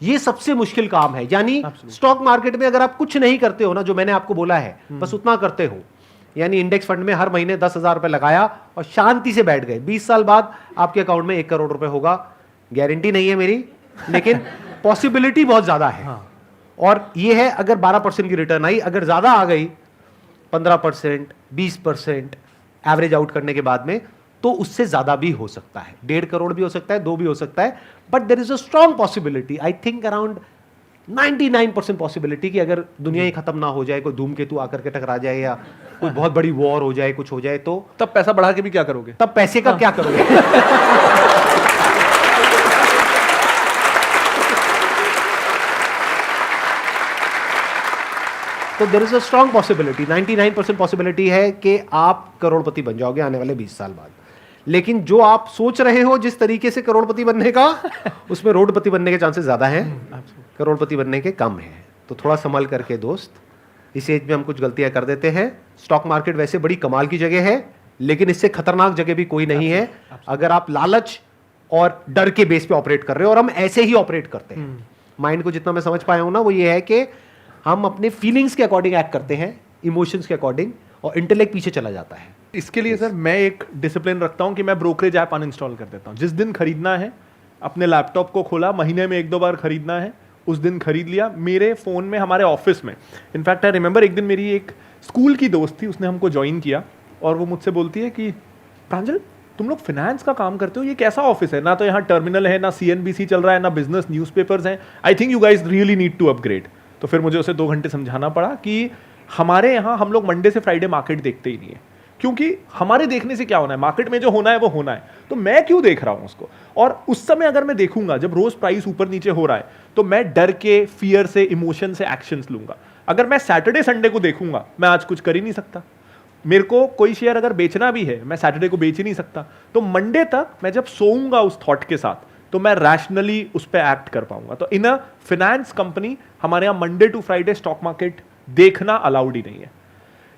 ये सबसे मुश्किल काम है। यानी स्टॉक मार्केट में अगर आप कुछ नहीं करते हो ना, जो मैंने आपको बोला है, बस उतना करते हो, यानी इंडेक्स फंड में हर महीने 10,000 रुपए लगाया और शांति से बैठ गए, 20 साल बाद आपके अकाउंट में 1 करोड़ रुपए होगा। गारंटी नहीं है मेरी, लेकिन पॉसिबिलिटी बहुत ज्यादा है। और ये है अगर 12% की रिटर्न आई, अगर ज्यादा आ गई 15%, 20% एवरेज आउट करने के बाद में, तो उससे ज्यादा भी हो सकता है, 1.5 करोड़ भी हो सकता है, 2 भी हो सकता है। But there is a strong possibility, I think around 99% possibility कि अगर दुनिया ही खत्म ना हो जाए, कोई धूमकेतु आकर के टकरा जाए या कोई बहुत बड़ी वॉर हो जाए, कुछ हो जाए, तो तब पैसा बढ़ा के भी क्या करोगे? तब पैसे का क्या करोगे? तो there is a strong possibility, 99% possibility है कि आप करोड़पति बन जाओगे आने वाले 20 साल बाद। लेकिन जो आप सोच रहे हो जिस तरीके से करोड़पति बनने का, उसमें रोडपति बनने के चांसेस ज्यादा हैं, करोड़पति बनने के कम हैं। तो थोड़ा संभल करके दोस्त, इस एज में हम कुछ गलतियां कर देते हैं। स्टॉक मार्केट वैसे बड़ी कमाल की जगह है, लेकिन इससे खतरनाक जगह भी कोई नहीं है अगर आप लालच और डर के बेस पे ऑपरेट कर रहे हो। और हम ऐसे ही ऑपरेट करते हैं। माइंड को जितना मैं समझ पाया हूं ना, वो ये है कि हम अपने फीलिंग्स के अकॉर्डिंग एक्ट करते हैं, इमोशंस के अकॉर्डिंग, और इंटेलेक्ट पीछे चला जाता है। इसके लिए सर मैं एक डिसिप्लिन रखता हूं कि मैं ब्रोकरेज ऐप अनइंस्टॉल कर देता हूं। जिस दिन खरीदना है अपने लैपटॉप को खोला, महीने में 1-2 बार खरीदना है, उस दिन खरीद लिया। मेरे फोन में, हमारे ऑफिस में, इनफैक्ट आई रिमेंबर एक दिन मेरी एक स्कूल की दोस्त थी, उसने हमको ज्वाइन किया और वो मुझसे बोलती है कि प्रांजल तुम लोग फाइनेंस का काम करते हो, ये कैसा ऑफिस है? ना तो यहाँ टर्मिनल है, ना CNBC चल रहा है, ना बिजनेस न्यूज़पेपर्स हैं। I think you guys really need to upgrade. तो फिर मुझे उसे 2 घंटे समझाना पड़ा कि हमारे यहाँ हम लोग मंडे से फ्राइडे मार्केट देखते ही नहीं है, क्योंकि हमारे देखने से क्या होना है, मार्केट में जो होना है वो होना है, तो मैं क्यों देख रहा हूं उसको। और उस समय अगर मैं देखूंगा जब रोज प्राइस ऊपर नीचे हो रहा है, तो मैं डर के, फियर से, इमोशन से एक्शंस लूंगा। अगर मैं सैटरडे संडे को देखूंगा, मैं आज कुछ कर ही नहीं सकता। मेरे को कोई शेयर अगर बेचना भी है, मैं सैटरडे को बेच ही नहीं सकता। तो मंडे तक मैं जब सोऊंगा उस थॉट के साथ, तो मैं रैशनली उस पर एक्ट कर पाऊंगा। तो इन अ फाइनेंस कंपनी हमारे यहाँ Monday to Friday stock market देखना अलाउड ही नहीं है।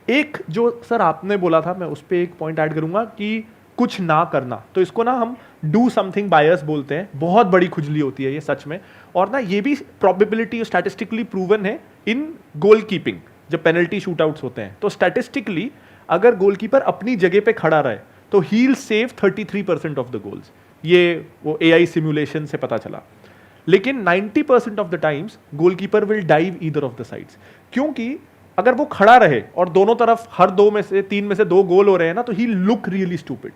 एक जो सर आपने बोला था, मैं उस पर एक पॉइंट ऐड करूंगा कि कुछ ना करना, तो इसको ना हम डू समथिंग बायस बोलते हैं। बहुत बड़ी खुजली होती है ये सच में। और ना ये भी प्रोबेबिलिटी स्टैटिस्टिकली प्रूवन है इन गोल कीपिंग, जब पेनल्टी शूटआउट्स होते हैं, तो स्टैटिस्टिकली अगर गोलकीपर अपनी जगह पे खड़ा रहे तो he will save 33% of the goals. ये वो AI सिमुलेशन से पता चला। लेकिन 90% of the times goalkeeper will dive either of the sides, क्योंकि अगर वो खड़ा रहे और दोनों तरफ हर 3 में से 2 गोल हो रहे हैं ना, तो ही लुक रियली स्टूपिड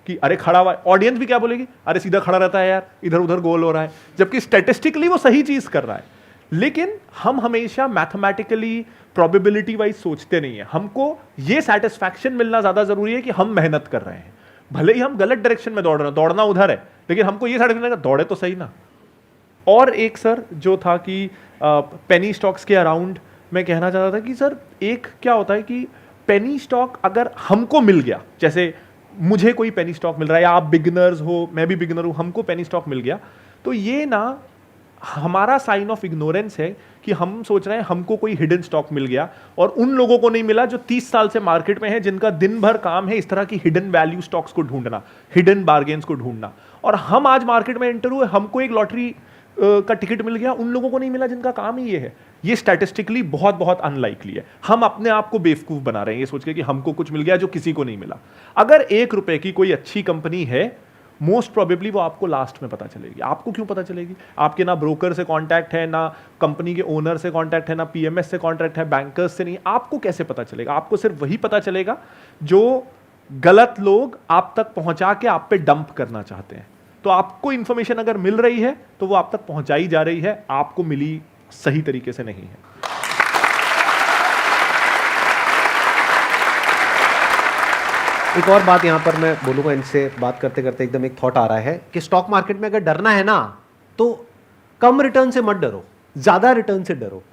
कि अरे खड़ा हुआ। ऑडियंस भी क्या बोलेगी, अरे सीधा खड़ा रहता है यार, इधर उधर गोल हो रहा है, जबकि स्टैटिस्टिकली वो सही चीज कर रहा है। लेकिन हम हमेशा मैथमेटिकली प्रोबेबिलिटी वाइज सोचते नहीं है। हमको ये सेटिस्फैक्शन मिलना ज्यादा जरूरी है कि हम मेहनत कर रहे हैं, भले ही हम गलत डायरेक्शन में दौड़ रहे हैं, दौड़ना उधर है, लेकिन हमको ये सेटिस्फैक्शन दौड़े तो सही ना। और एक सर जो था कि पेनी स्टॉक्स के अराउंड मैं कहना चाहता था कि सर एक क्या होता है कि पेनी स्टॉक अगर हमको मिल गया, जैसे मुझे कोई पेनी स्टॉक मिल रहा है, या आप बिगिनर्स हो, मैं भी बिगिनर हूं, हमको पेनी स्टॉक मिल गया, तो ये ना हमारा साइन ऑफ इग्नोरेंस है कि हम सोच रहे हैं हमको कोई हिडन स्टॉक मिल गया और उन लोगों को नहीं मिला जो 30 साल से मार्केट में है, जिनका दिन भर काम है इस तरह की हिडन वैल्यू स्टॉक्स को ढूंढना, हिडन बार्गेन्स को ढूंढना। और हम आज मार्केट में एंटर हुए, हमको एक लॉटरी का टिकट मिल गया, उन लोगों को नहीं मिला जिनका काम ही ये है। ये स्टैटिस्टिकली बहुत बहुत अनलाइकली है। हम अपने आप को बेवकूफ बना रहे हैं ये सोच के कि हमको कुछ मिल गया जो किसी को नहीं मिला। अगर 1 रुपए की कोई अच्छी कंपनी है, मोस्ट प्रोबेबली वो आपको लास्ट में पता चलेगी। आपको क्यों पता चलेगी? आपके ना ब्रोकर से कांटेक्ट है, ना कंपनी के ओनर से कांटेक्ट है, ना PMS से कांटेक्ट है, बैंकर्स से नहीं। आपको कैसे पता चलेगा? आपको सिर्फ वही पता चलेगा जो गलत लोग आप तक पहुंचा के आप पे डंप करना चाहते हैं। तो आपको इंफॉर्मेशन अगर मिल रही है तो वो आप तक पहुंचाई जा रही है, आपको मिली सही तरीके से नहीं है। एक और बात यहां पर मैं बोलूंगा, इनसे बात करते करते एकदम एक थॉट आ रहा है कि स्टॉक मार्केट में अगर डरना है ना, तो कम रिटर्न से मत डरो, ज्यादा रिटर्न से डरो।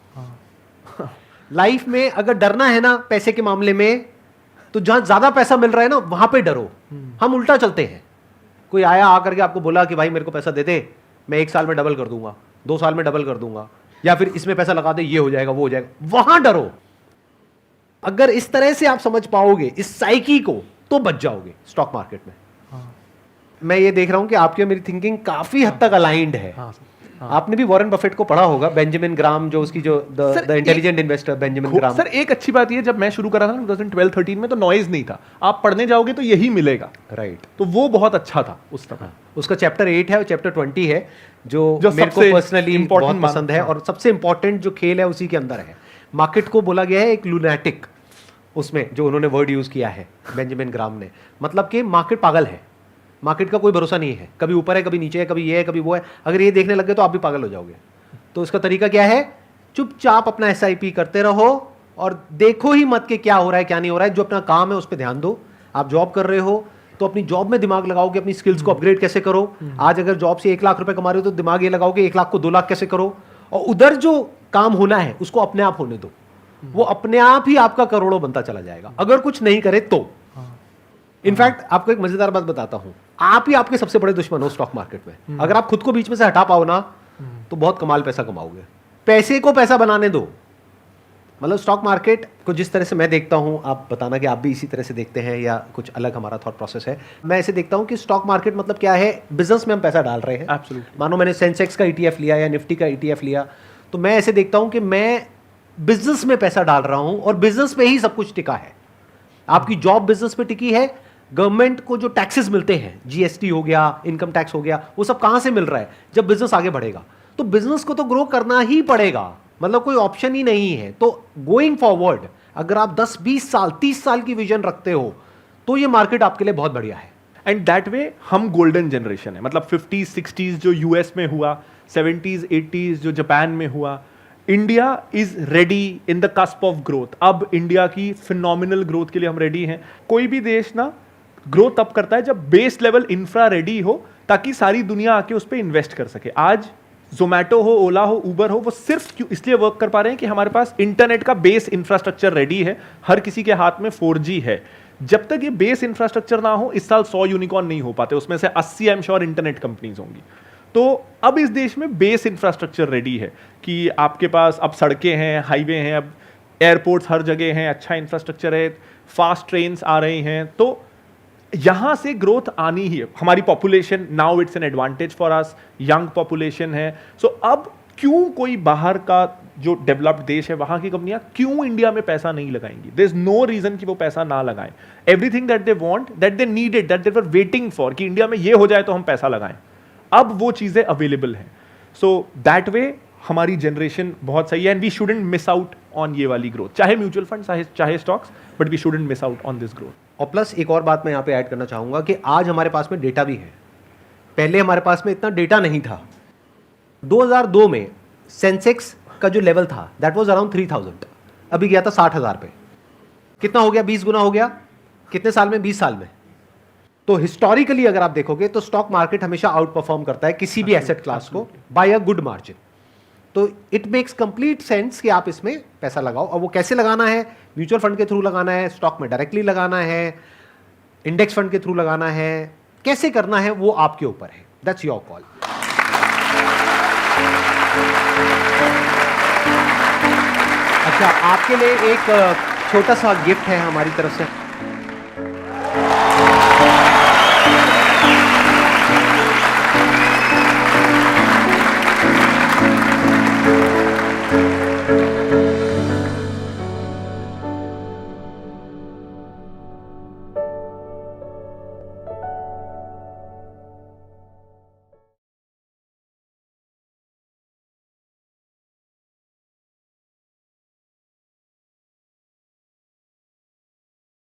लाइफ में अगर डरना है ना पैसे के मामले में, तो जहां ज्यादा पैसा मिल रहा है ना वहां पे डरो। हम उल्टा चलते हैं। कोई आया आकर के आपको बोला कि भाई मेरे को पैसा दे दे, मैं 1 साल में डबल कर दूंगा, 2 साल में डबल कर दूंगा, या फिर इसमें पैसा लगा दे, ये हो जाएगा वो हो जाएगा, वहां डरो। अगर इस तरह से आप समझ पाओगे इस साइकी को, तो बच जाओगे स्टॉक मार्केट में। मैं ये देख रहा हूं कि आपकी मेरी थिंकिंग काफी हद तक अलाइंड है। आपने भी वॉरेन बफेट को पढ़ा होगा, बेंजामिन ग्राम, जो उसकी जो the intelligent investor Benjamin gram. Sir एक अच्छी बात ये, जब मैं शुरू करा था 2012-13 में, तो नॉइज नहीं था, आप पढ़ने जाओगे तो यही मिलेगा, राइट। तो वो बहुत अच्छा था उस समय। उसका चैप्टर 8 है और चैप्टर 20 है जो मेरे को सबसे पर्सनली बहुत important पसंद है, और सबसे इंपॉर्टेंट जो खेल है उसी के अंदर है। मार्केट को बोला गया है एक लूनेटिक, उसमें जो उन्होंने वर्ड यूज किया है बेंजामिन ग्राम ने, मतलब कि मार्केट पागल है, मार्केट का कोई भरोसा नहीं है, कभी ऊपर है कभी नीचे है, कभी ये है कभी वो है, अगर ये देखने लग गए तो आप भी पागल हो जाओगे। तो उसका तरीका क्या है, चुपचाप अपना SIP करते रहो और देखो ही मत कि क्या हो रहा है क्या नहीं हो रहा है, जो अपना काम है उस पर ध्यान दो। आप जॉब कर रहे हो तो अपनी जॉब में दिमाग लगाओ कि अपनी स्किल्स को अपग्रेड कैसे करो। आज अगर जॉब से 1 लाख रुपए कमा रहे हो तो दिमाग ये लगाओ कि 1 लाख को 2 लाख कैसे करो, और उधर जो काम होना है उसको अपने आप होने दो, वो अपने आप ही आपका करोड़ों बनता चला जाएगा, अगर कुछ नहीं करे तो। इनफैक्ट आपको एक मजेदार बात बताता हूं, आप ही आपके सबसे बड़े दुश्मन हो स्टॉक मार्केट में। अगर आप खुद को बीच में से हटा पाओ ना तो बहुत कमाल पैसा कमाओगे। पैसे को पैसा बनाने दो। मतलब स्टॉक मार्केट को जिस तरह से मैं देखता हूं, आप बताना कि आप भी इसी तरह से देखते हैं या कुछ अलग हमारा थॉट प्रोसेस है। मैं ऐसे देखता हूं कि स्टॉक मार्केट मतलब क्या है, बिजनेस में हम पैसा डाल रहे हैं। Absolutely. मानो मैंने सेंसेक्स का ETF लिया या निफ्टी का ETF लिया, तो मैं ऐसे देखता हूं कि मैं बिजनेस में पैसा डाल रहा हूं और बिजनेस पे ही सब कुछ टिका है। आपकी जॉब बिजनेस पे टिकी है, गवर्नमेंट को जो टैक्सेस मिलते हैं, GST हो गया, इनकम टैक्स हो गया, वो सब कहां से मिल रहा है, जब बिजनेस आगे बढ़ेगा। तो बिजनेस को तो ग्रो करना ही पड़ेगा, मतलब कोई ऑप्शन ही नहीं है। तो गोइंग फॉरवर्ड अगर आप 10, 20 साल, 30 साल की विजन रखते हो तो ये मार्केट आपके लिए बहुत बढ़िया है। एंड दैट वे हम गोल्डन जनरेशन है, मतलब 50s 60s जो US में हुआ, 70s 80s जो जापान में हुआ, India is ready in the cusp of growth. अब इंडिया की फिनोमिनल ग्रोथ के लिए हम रेडी हैं। कोई भी देश ना ग्रोथ तब करता है जब बेस लेवल इंफ्रा रेडी हो, ताकि सारी दुनिया आके उस पर इन्वेस्ट कर सके। आज जोमैटो हो, ओला हो, उबर हो, वो सिर्फ क्यों इसलिए वर्क कर पा रहे हैं कि हमारे पास इंटरनेट का बेस इंफ्रास्ट्रक्चर रेडी है, हर किसी के हाथ में 4G है। जब तक ये बेस इंफ्रास्ट्रक्चर ना हो, इस साल 100 यूनिकॉर्न नहीं हो पाते, उसमें से 80 I am sure internet companies होंगी। तो अब इस देश में बेस इंफ्रास्ट्रक्चर रेडी है कि आपके पास अब सड़कें हैं, हाईवे हैं, अब एयरपोर्ट्स हर जगह हैं, अच्छा इंफ्रास्ट्रक्चर है, फास्ट ट्रेन्स आ रही हैं, तो यहां से ग्रोथ आनी ही है। हमारी population now it's an advantage for us, young population है। सो अब क्यों कोई बाहर का जो डेवलप्ड देश है वहां की कंपनियां क्यों इंडिया में पैसा नहीं लगाएंगी? देयर इज नो रीजन कि वो पैसा ना लगाएं। Everything that they want, that they needed, that they were waiting for, कि इंडिया में ये हो जाए तो हम पैसा लगाएं, अब वो चीजें अवेलेबल हैं। सो दैट वे हमारी जनरेशन बहुत सही है, and we shouldn't miss out on ये वाली ग्रोथ, चाहे म्यूचुअल फंड चाहे stocks, but we shouldn't miss out on this growth. और प्लस एक और बात मैं यहाँ पे ऐड करना चाहूंगा कि आज हमारे पास में डेटा भी है, पहले हमारे पास में इतना डेटा नहीं था। 2002 में सेंसेक्स का जो लेवल था दैट वाज अराउंड 3000, अभी गया था 60,000 पे। कितना हो गया? 20 गुना हो गया। कितने साल में? 20 साल में। तो हिस्टोरिकली अगर आप देखोगे तो स्टॉक मार्केट हमेशा आउट परफॉर्म करता है किसी भी एसेट क्लास को बाय अ गुड मार्जिन। तो इट मेक्स कंप्लीट सेंस कि आप इसमें पैसा लगाओ। और वो कैसे लगाना है? म्यूचुअल फंड के थ्रू लगाना है, स्टॉक में डायरेक्टली लगाना है, इंडेक्स फंड के थ्रू लगाना है, कैसे करना है वो आपके ऊपर है। That's your call. अच्छा, आपके लिए एक छोटा सा गिफ्ट है हमारी तरफ से।